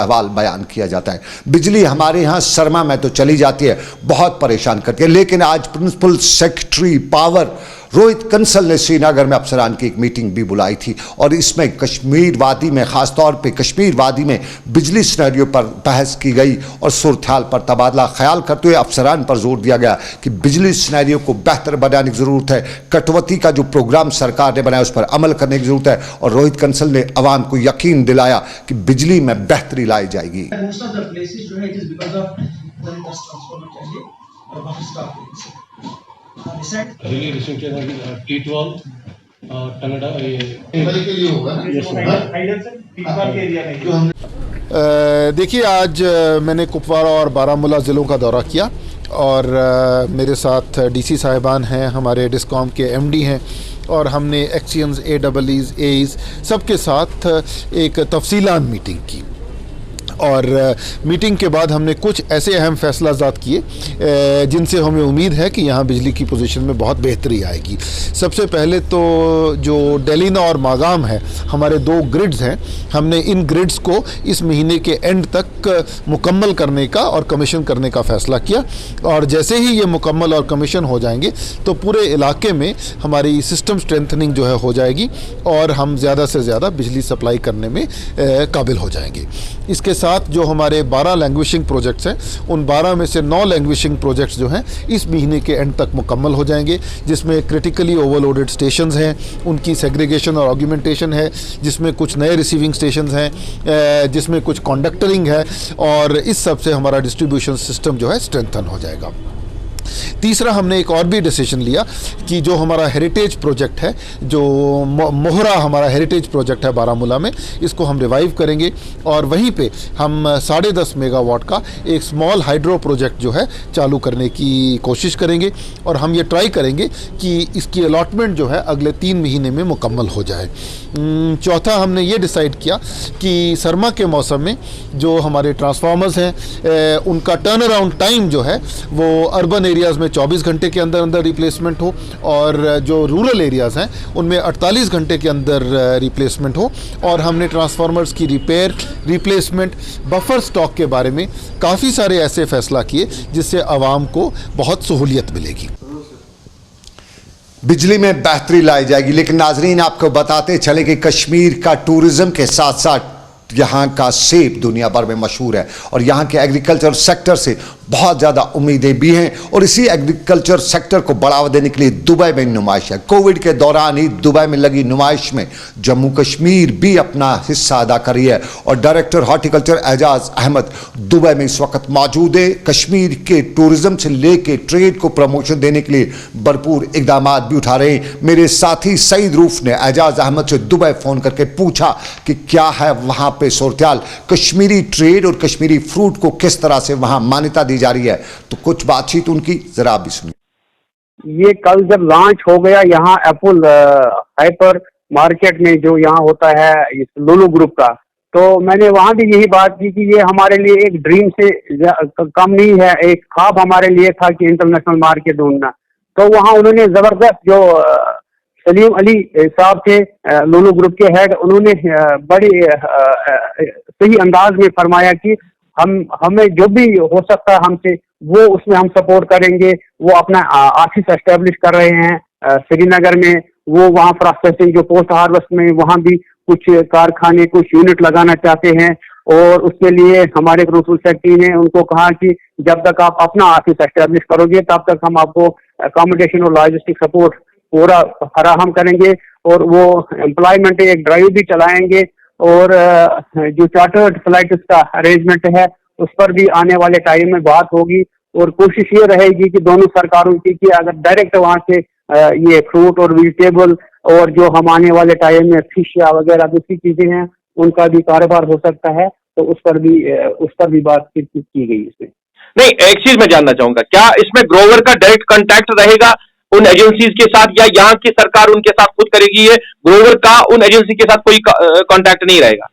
अहवाल बयान किया जाता है। बिजली हमारे यहाँ शर्मा में तो चली जाती है, बहुत परेशान करती है, लेकिन आज principal secretary power Rohit Kansal ने श्रीनगर में अफसरान की एक मीटिंग भी बुलाई थी और इसमें कश्मीर वादी में, खासतौर पे कश्मीर वादी में बिजली सिनेरियो पर बहस की गई और सूरत-ए-हाल पर तबादला ख्याल करते हुए अफसरान पर जोर दिया गया कि बिजली सिनेरियो को बेहतर बनाने की ज़रूरत है। कटौती का जो प्रोग्राम सरकार ने बनाया उस पर अमल करने की ज़रूरत है और रोहित कंसल ने अवाम को यकीन दिलाया कि बिजली में बेहतरी लाई जाएगी। really restricted on T12 Canada के लिए होगा देखिए, आज मैंने कुपवारा और बारामूला ज़िलों का दौरा किया और मेरे साथ डीसी साहिबान हैं, हमारे डिस्कॉम के एमडी हैं और हमने एक्सचेंज AEEs AEs सबके साथ एक तफसीलान मीटिंग की और मीटिंग के बाद हमने कुछ ऐसे अहम फैसलाजात किए जिनसे हमें उम्मीद है कि यहाँ बिजली की पोजीशन में बहुत बेहतरी आएगी। सबसे पहले तो जो डेलिना और मागाम है, हमारे 2 ग्रिड्स हैं, हमने इन ग्रिड्स को इस महीने के एंड तक मुकम्मल करने का और कमीशन करने का फ़ैसला किया और जैसे ही ये मुकम्मल और कमीशन हो जाएंगे तो पूरे इलाके में हमारी सिस्टम स्ट्रेंथनिंग जो है हो जाएगी और हम ज़्यादा से ज़्यादा बिजली सप्लाई करने में काबिल हो जाएंगे। इसके साथ जो हमारे 12 लैंग्वेजिंग प्रोजेक्ट्स हैं, उन 12 में से 9 लैंग्वेजिंग प्रोजेक्ट्स जो हैं इस महीने के एंड तक मुकम्मल हो जाएंगे, जिसमें क्रिटिकली ओवरलोडेड स्टेशंस हैं, उनकी सेग्रीगेशन और ऑगमेंटेशन है, जिसमें कुछ नए रिसीविंग स्टेशंस हैं, जिसमें कुछ कंडक्टरिंग है और इस सब से हमारा डिस्ट्रीब्यूशन सिस्टम जो है स्ट्रेंथन हो जाएगा। तीसरा, हमने एक और भी डिसीजन लिया कि जो हमारा हेरिटेज प्रोजेक्ट है, जो मोहरा हमारा हेरिटेज प्रोजेक्ट है बारामूला में, इसको हम रिवाइव करेंगे और वहीं पे हम 10.5 मेगावाट का एक स्मॉल हाइड्रो प्रोजेक्ट जो है चालू करने की कोशिश करेंगे और हम ये ट्राई करेंगे कि इसकी अलॉटमेंट जो है अगले 3 महीने में मुकम्मल हो जाए। चौथा, हमने ये डिसाइड किया कि सरमा के मौसम में जो हमारे ट्रांसफार्मर्स हैं उनका टर्न अराउंड टाइम जो है वो अर्बन एरियाज़ में 24 घंटे के अंदर अंदर रिप्लेसमेंट हो और जो रूरल एरियाज़ हैं उनमें 48 घंटे के अंदर रिप्लेसमेंट हो। और हमने ट्रांसफार्मर्स की रिपेयर, रिप्लेसमेंट, बफर स्टॉक के बारे में काफ़ी सारे ऐसे फैसला किए जिससे आवाम को बहुत सहूलियत मिलेगी। बिजली में बेहतरी लाई जाएगी, लेकिन नाजरीन आपको बताते चले कि कश्मीर का टूरिज्म के साथ साथ यहाँ का सेब दुनिया भर में मशहूर है और यहाँ के एग्रीकल्चर सेक्टर से बहुत ज़्यादा उम्मीदें भी हैं और इसी एग्रीकल्चर सेक्टर को बढ़ावा देने के लिए दुबई में नुमाइश है। कोविड के दौरान ही दुबई में लगी नुमाइश में जम्मू कश्मीर भी अपना हिस्सा अदा कर रही है और director horticulture Ejaz Ahmed Dubai में इस वक्त मौजूद है। कश्मीर के टूरिज्म से लेके ट्रेड को प्रमोशन देने के लिए भरपूर इकदाम भी उठा रहे हैं। मेरे साथी सईद रूफ ने एजाज अहमद से दुबई फ़ोन करके पूछा कि क्या है वहाँ पे सूरत-ए-हाल, कश्मीरी ट्रेड और कश्मीरी फ्रूट को किस तरह से वहाँ मान्यता दी जा रही है। तो कुछ बातचीत उनकी जरा भी सुनिए। ये कल जब लॉन्च हो गया यहाँ एप्पल हाइपर मार्केट में जो यहाँ होता है लुलु ग्रुप का, तो मैंने वहाँ भी यही बात की कि ये हमारे लिए एक ड्रीम से कम नहीं है, एक ख्वाब हमारे लिए था कि इंटरनेशनल मार्केट ढूंढना। तो वहाँ उन्होंने जबरदस्त, जो सलीम अली साहब थे लुलु ग्रुप के हेड, उन्होंने बड़े सही अंदाज में फरमाया कि हमें जो भी हो सकता है हमसे वो उसमें हम सपोर्ट करेंगे। वो अपना ऑफिस एस्टेब्लिश कर रहे हैं श्रीनगर में, वो वहाँ प्रोसेसिंग जो पोस्ट हार्वेस्ट में वहाँ भी कुछ कारखाने, कुछ यूनिट लगाना चाहते हैं और उसके लिए हमारे प्रिंसिपल सेक्रेटरी ने उनको कहा कि जब तक आप अपना ऑफिस एस्टेब्लिश करोगे तब तक हम आपको अकोमोडेशन और लॉजिस्टिक सपोर्ट पूरा फराहम करेंगे और वो एम्प्लॉयमेंट एक ड्राइव भी चलाएंगे और जो चार्टर्ड फ्लाइट का अरेंजमेंट है उस पर भी आने वाले टाइम में बात होगी और कोशिश ये रहेगी कि दोनों सरकारों की कि अगर डायरेक्ट वहाँ से ये फ्रूट और वेजिटेबल और जो हम आने वाले टाइम में फिश या वगैरह दूसरी चीजें हैं उनका भी कारोबार हो सकता है, तो उस पर भी बातचीत की गई इसमें। नहीं, एक चीज मैं जानना चाहूंगा, क्या इसमें ग्रोवर का डायरेक्ट कांटेक्ट रहेगा उन एजेंसीज के साथ या यहाँ की सरकार उनके साथ खुद करेगी? ये ग्रोवर का उन एजेंसी के साथ कोई कांटेक्ट नहीं रहेगा?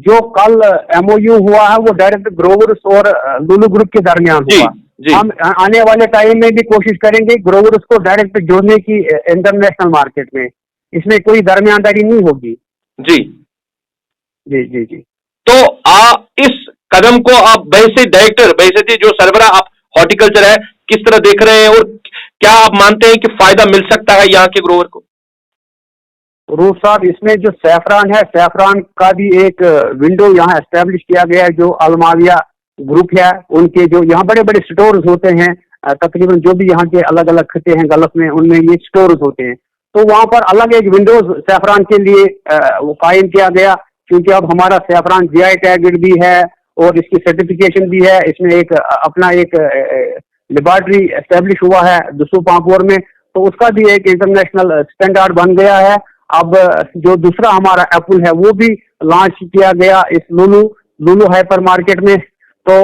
जो कल MOU हुआ है वो डायरेक्ट ग्रोवर्स और लुलु ग्रुप के दरमियान हुआ। हम आने वाले टाइम में भी कोशिश करेंगे ग्रोवर्स को डायरेक्ट जोड़ने की इंटरनेशनल मार्केट में, इसमें कोई दरमियानदारी नहीं होगी। जी जी जी जी। तो इस कदम को आप बैसे डायरेक्टर जो सरबरा आप हॉर्टिकल्चर है, किस तरह देख रहे हैं और क्या आप मानते हैं कि फायदा मिल सकता है यहाँ के ग्रोवर को? रूफ साहब, इसमें जो सैफरान है, सैफरान का भी एक विंडो यहाँ एस्टेब्लिश किया गया है। जो अलमाविया ग्रुप है, उनके जो यहाँ बड़े बड़े स्टोर्स होते हैं, तकरीबन जो भी यहाँ के अलग अलग खिते हैं गल्फ में, उनमें ये स्टोर्स होते हैं। तो वहाँ पर अलग एक विंडोज सैफरान के लिए वो कायम किया गया, क्योंकि अब हमारा सैफरान GI टैगड भी है और इसकी सर्टिफिकेशन भी है। इसमें एक अपना एक लेबॉर्ट्री एस्टेब्लिश हुआ है दुसू पांपोर में, तो उसका भी एक इंटरनेशनल स्टैंडर्ड बन गया है। अब जो दूसरा हमारा एप्पल है वो भी लॉन्च किया गया इस लुलु हाइपर मार्केट में, तो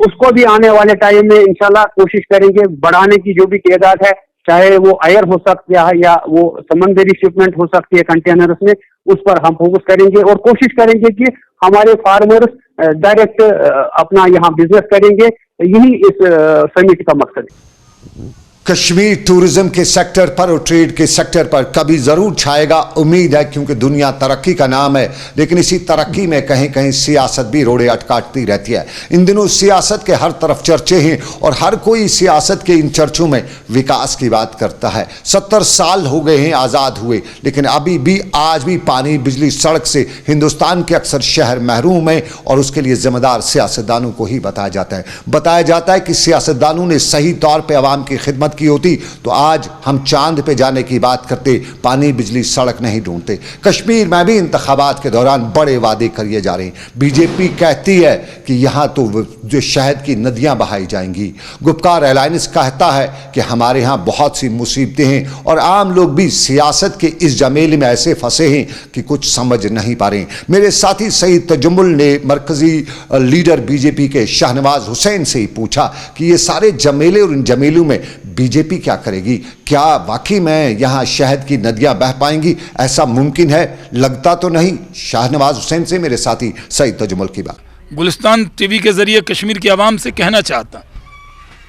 उसको भी आने वाले टाइम में इंशाल्लाह कोशिश करेंगे बढ़ाने की। जो भी तादाद है, चाहे वो एयर हो सकती है या वो समंदरी शिपमेंट हो सकती है कंटेनर्स में, उस पर हम फोकस करेंगे और कोशिश करेंगे कि हमारे फार्मर्स डायरेक्ट अपना यहाँ बिजनेस करेंगे। यही इस समिट का मकसद है। कश्मीर टूरिज्म के सेक्टर पर और ट्रेड के सेक्टर पर कभी जरूर छाएगा, उम्मीद है, क्योंकि दुनिया तरक्की का नाम है। लेकिन इसी तरक्की में कहीं कहीं सियासत भी रोड़े अटकाटती रहती है। इन दिनों सियासत के हर तरफ चर्चे हैं और हर कोई सियासत के इन चर्चों में विकास की बात करता है। 70 साल हो गए हैं आज़ाद हुए, लेकिन अभी भी आज भी पानी, बिजली, सड़क से हिंदुस्तान के अक्सर शहर महरूम हैं और उसके लिए जिम्मेदार सियासतदानों को ही बताया जाता है कि सियासतदानों ने सही तौर पर आवाम की खिदमत की होती तो आज हम चांद पे जाने की बात करते, पानी, बिजली, सड़क नहीं ढूंढते। कश्मीर में भी इंतखाबात के दौरान बड़े वादे किए जा रहे हैं। बीजेपी कहती है कि यहां तो जो शहद की नदियां बहाई जाएंगी। गुपकार अलायंस कहता है कि हमारे यहां बहुत सी मुसीबतें हैं और आम लोग भी सियासत के इस जमेले में ऐसे फंसे हैं कि कुछ समझ नहीं पा रहे। मेरे साथी सईद तजुमुल ने मरकजी लीडर बीजेपी के शाहनवाज हुसैन से ही पूछा कि ये सारे जमेले और इन जमेलों में बीजेपी क्या करेगी? क्या वाकई में यहां शहद की नदियां बह पाएंगी? ऐसा मुमकिन है? लगता तो नहीं। शाहनवाज हुसैन से मेरे साथी सईद तजुमुल की बात। गुलिस्तान टीवी के जरिए कश्मीर की आवाम से कहना चाहता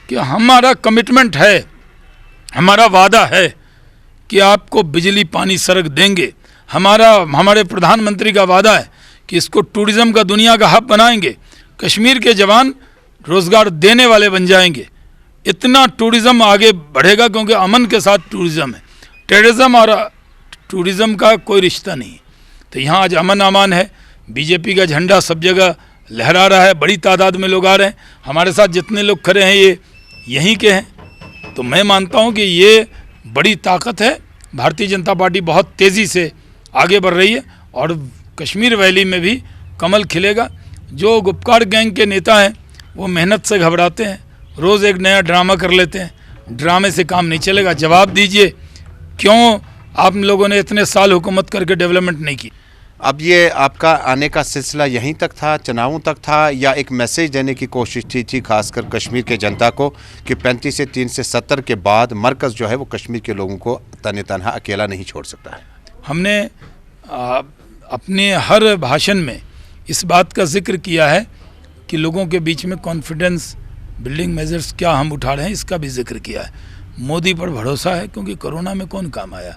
कि हमारा कमिटमेंट है, हमारा वादा है कि आपको बिजली, पानी, सड़क देंगे। हमारे प्रधानमंत्री का वादा है कि इसको टूरिज्म का दुनिया का हब बनाएंगे। कश्मीर के जवान रोजगार देने वाले बन जाएंगे। इतना टूरिज्म आगे बढ़ेगा क्योंकि अमन के साथ टूरिज्म है। टेररिज्म और टूरिज्म का कोई रिश्ता नहीं। तो यहाँ आज अमन अमान है। बीजेपी का झंडा सब जगह लहरा रहा है, बड़ी तादाद में लोग आ रहे हैं। हमारे साथ जितने लोग खड़े हैं ये यहीं के हैं। तो मैं मानता हूँ कि ये बड़ी ताकत है। भारतीय जनता पार्टी बहुत तेज़ी से आगे बढ़ रही है और कश्मीर वैली में भी कमल खिलेगा। जो गुपकार गैंग के नेता हैं वो मेहनत से घबराते हैं, रोज़ एक नया ड्रामा कर लेते हैं। ड्रामे से काम नहीं चलेगा। जवाब दीजिए, क्यों आप लोगों ने इतने साल हुकूमत करके डेवलपमेंट नहीं की? अब ये आपका आने का सिलसिला यहीं तक था, चुनावों तक था, या एक मैसेज देने की कोशिश थी खासकर कश्मीर के जनता को कि 35 से 370 के बाद मरकज़ जो है वो कश्मीर के लोगों को तने तनहा अकेला नहीं छोड़ सकता है? हमने अपने हर भाषण में इस बात का जिक्र किया है कि लोगों के बीच में कॉन्फिडेंस बिल्डिंग मेजर्स क्या हम उठा रहे हैं, इसका भी जिक्र किया है। मोदी पर भरोसा है क्योंकि कोरोना में कौन काम आया।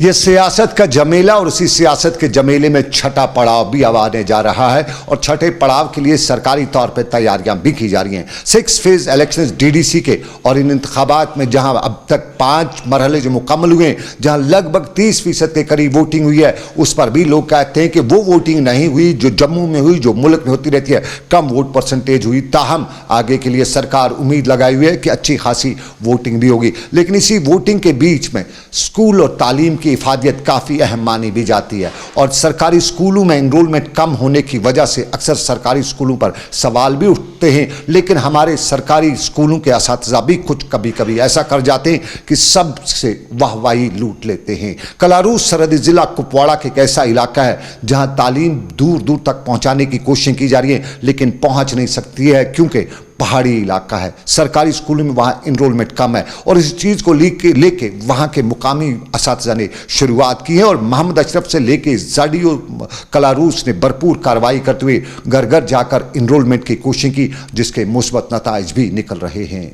यह सियासत का जमेला और उसी सियासत के जमेले में छठा पड़ाव भी अब आने जा रहा है और छठे पड़ाव के लिए सरकारी तौर पर तैयारियां भी की जा रही हैं। 6 फेज इलेक्शंस DDC के और इन इंतखाबात में जहां अब तक 5 मरहले जो मुकम्मल हुए हैं, जहां लगभग 30% के करीब वोटिंग हुई है, उस पर भी लोग कहते हैं कि वो वोटिंग नहीं हुई जो जम्मू में हुई, जो मुल्क में होती रहती है। कम वोट परसेंटेज हुई। ताहम आगे के लिए सरकार उम्मीद लगाई हुई है कि अच्छी खासी वोटिंग भी होगी। लेकिन इसी वोटिंग के बीच में स्कूल और तालीम की इफादियत काफ़ी अहम मानी भी जाती है और सरकारी स्कूलों में एनरोलमेंट कम होने की वजह से अक्सर सरकारी स्कूलों पर सवाल भी उठते हैं। लेकिन हमारे सरकारी स्कूलों के असातिज़ा भी कुछ कभी कभी ऐसा कर जाते हैं कि सबसे वाहवाही लूट लेते हैं। कलारूस सरहदी ज़िला कुपवाड़ा के एक ऐसा इलाका है जहां तालीम दूर दूर तक पहुंचाने की कोशिश की जा रही है लेकिन पहुंच नहीं सकती है क्योंकि पहाड़ी इलाका है। सरकारी स्कूलों में वहाँ इनरोलमेंट कम है और इस चीज़ को लेके वहाँ के मुकामी असातिज़ा ने शुरुआत की है और मोहम्मद अशरफ से लेके ZDO कलारूस ने भरपूर कार्रवाई करते हुए घर घर जाकर इनरोलमेंट की कोशिश की, जिसके मुस्बत नताइज भी निकल रहे हैं।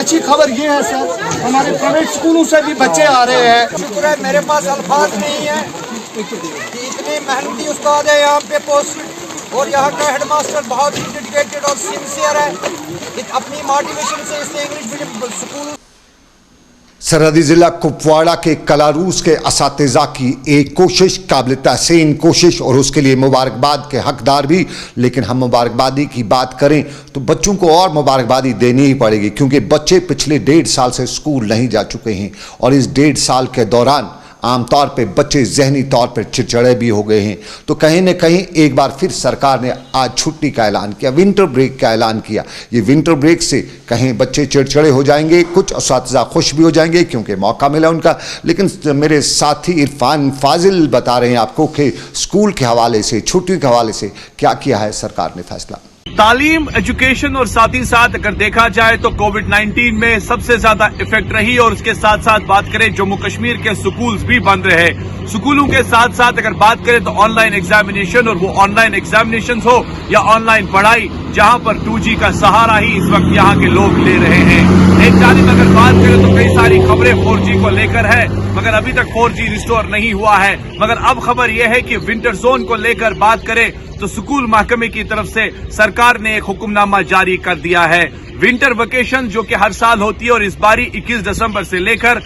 अच्छी खबर ये है सर, हमारे प्राइवेट स्कूलों से भी बच्चे आ रहे हैं। शुक्र है, मेरे पास अल्फाज नहीं है कि इतने मेहनती उस्ताद है यहाँ पे पोस्ट और यहाँ का हेडमास्टर बहुत ही डेडिकेटेड और सिंसियर है। अपनी मोटिवेशन से इसने इंग्लिश मीडियम स्कूल सरहदी जिला कुपवाड़ा के कलारूस के असातिज़ा की एक कोशिश, काबिल तहसीन कोशिश, और उसके लिए मुबारकबाद के हकदार भी। लेकिन हम मुबारकबादी की बात करें तो बच्चों को और मुबारकबादी देनी ही पड़ेगी, क्योंकि बच्चे पिछले 1.5 साल से स्कूल नहीं जा चुके हैं और इस 1.5 साल के दौरान आमतौर पे बच्चे जहनी तौर पर चिड़चिड़े भी हो गए हैं। तो कहीं न कहीं एक बार फिर सरकार ने आज छुट्टी का ऐलान किया, विंटर ब्रेक का ऐलान किया। ये विंटर ब्रेक से कहीं बच्चे चिड़चिड़े हो जाएंगे, कुछ असातिज़ा खुश भी हो जाएंगे क्योंकि मौका मिला उनका। लेकिन मेरे साथी इरफान फाजिल बता रहे हैं आपको कि स्कूल के हवाले से, छुट्टी के हवाले से क्या किया है सरकार ने फैसला। तालीम, एजुकेशन और साथ ही साथ अगर देखा जाए तो कोविड-19 में सबसे ज्यादा इफेक्ट रही, और उसके साथ साथ बात करें जम्मू कश्मीर के स्कूल्स भी बंद रहे। स्कूलों के साथ साथ अगर बात करें तो ऑनलाइन एग्जामिनेशन, और वो ऑनलाइन एग्जामिनेशन हो या ऑनलाइन पढ़ाई, जहां पर 2G का सहारा ही इस वक्त यहां के लोग ले रहे हैं। एक जानिब अगर बात करें तो कई सारी खबरें 4G को लेकर है, मगर अभी तक 4G रिस्टोर नहीं हुआ है। मगर अब खबर यह है कि विंटर जोन को लेकर बात करें तो स्कूल महकमे की तरफ से सरकार ने एक हुक्मनामा जारी कर दिया है। विंटर वेकेशन जो कि हर साल होती है और इस बारी 21 दिसंबर से लेकर